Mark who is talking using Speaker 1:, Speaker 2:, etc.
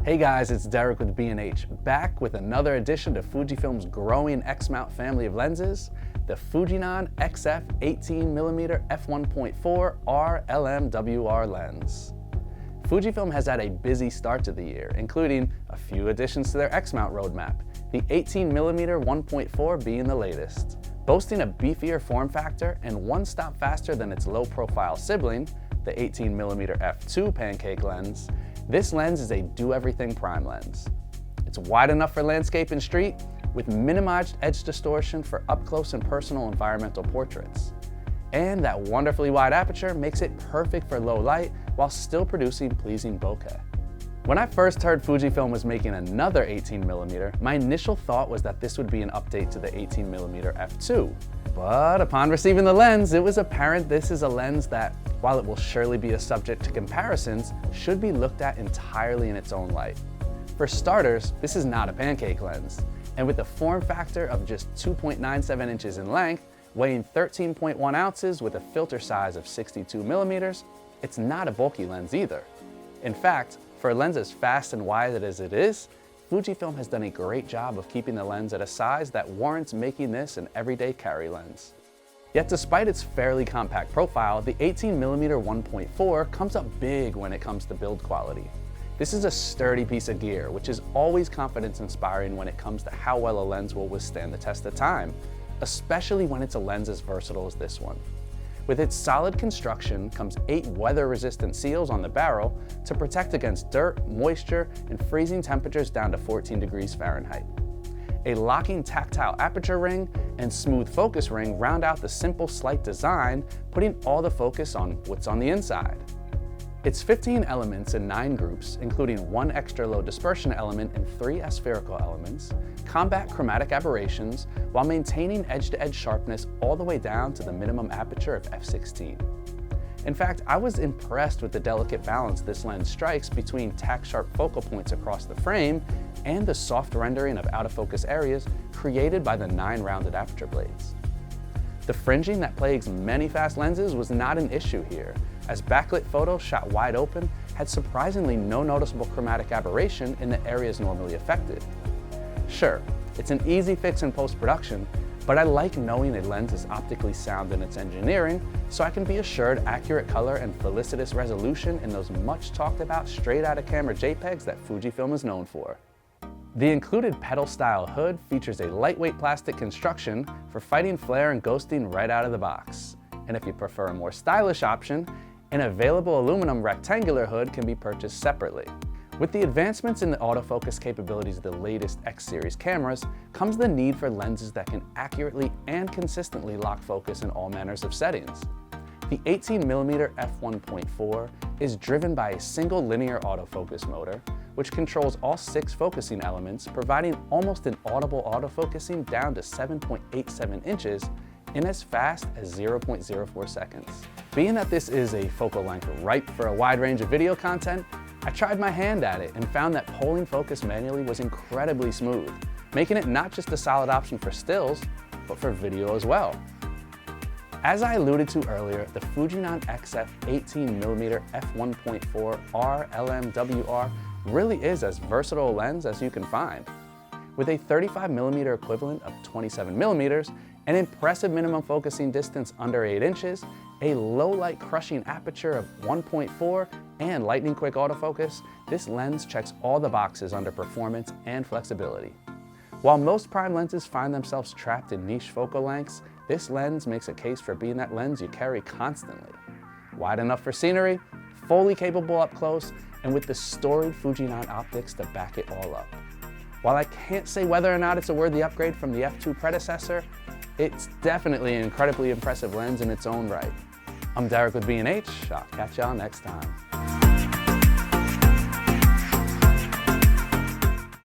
Speaker 1: Hey guys, it's Derek with B&H, back with another addition to Fujifilm's growing X-mount family of lenses, the Fujinon XF 18mm f1.4 R LMWR lens. Fujifilm has had a busy start to the year, including a few additions to their X-mount roadmap, the 18mm 1.4 being the latest. Boasting a beefier form factor and one stop faster than its low-profile sibling, the 18mm f2 pancake lens, this lens is a do-everything prime lens. It's wide enough for landscape and street, with minimized edge distortion for up-close and personal environmental portraits. And that wonderfully wide aperture makes it perfect for low light while still producing pleasing bokeh. When I first heard Fujifilm was making another 18mm, my initial thought was that this would be an update to the 18mm f2. But upon receiving the lens, it was apparent this is a lens that, while it will surely be a subject to comparisons, should be looked at entirely in its own light. For starters, this is not a pancake lens, and with a form factor of just 2.97 inches in length, weighing 13.1 ounces with a filter size of 62mm, it's not a bulky lens either. In fact, for a lens as fast and wide as it is, Fujifilm has done a great job of keeping the lens at a size that warrants making this an everyday carry lens. Yet despite its fairly compact profile, the 18mm 1.4 comes up big when it comes to build quality. This is a sturdy piece of gear, which is always confidence-inspiring when it comes to how well a lens will withstand the test of time, especially when it's a lens as versatile as this one. With its solid construction comes 8 weather-resistant seals on the barrel to protect against dirt, moisture, and freezing temperatures down to 14 degrees Fahrenheit. A locking tactile aperture ring and smooth focus ring round out the simple slight design, putting all the focus on what's on the inside. It's 15 elements in 9 groups, including 1 extra low dispersion element and 3 aspherical elements, combat chromatic aberrations, while maintaining edge-to-edge sharpness all the way down to the minimum aperture of f16. In fact, I was impressed with the delicate balance this lens strikes between tack-sharp focal points across the frame and the soft rendering of out-of-focus areas created by the 9 rounded aperture blades. The fringing that plagues many fast lenses was not an issue here, as backlit photos shot wide open had surprisingly no noticeable chromatic aberration in the areas normally affected. Sure, it's an easy fix in post-production, but I like knowing a lens is optically sound in its engineering, so I can be assured accurate color and felicitous resolution in those much talked about straight out of camera JPEGs that Fujifilm is known for. The included pedal-style hood features a lightweight plastic construction for fighting flare and ghosting right out of the box. And if you prefer a more stylish option, an available aluminum rectangular hood can be purchased separately. With the advancements in the autofocus capabilities of the latest X-series cameras comes the need for lenses that can accurately and consistently lock focus in all manners of settings. The 18mm f1.4 is driven by a single linear autofocus motor, which controls all 6 focusing elements, providing almost an audible autofocusing down to 7.87 inches in as fast as 0.04 seconds. Being that this is a focal length ripe for a wide range of video content, I tried my hand at it and found that pulling focus manually was incredibly smooth, making it not just a solid option for stills, but for video as well. As I alluded to earlier, the Fujinon XF 18mm f1.4 R LMWR really is as versatile a lens as you can find. With a 35mm equivalent of 27mm, an impressive minimum focusing distance under 8 inches, a low light crushing aperture of 1.4, and lightning quick autofocus, this lens checks all the boxes under performance and flexibility. While most prime lenses find themselves trapped in niche focal lengths, this lens makes a case for being that lens you carry constantly. Wide enough for scenery, fully capable up close, and with the storied Fujinon optics to back it all up. While I can't say whether or not it's a worthy upgrade from the f2 predecessor, it's definitely an incredibly impressive lens in its own right. I'm Derek with B&H. I'll catch y'all next time.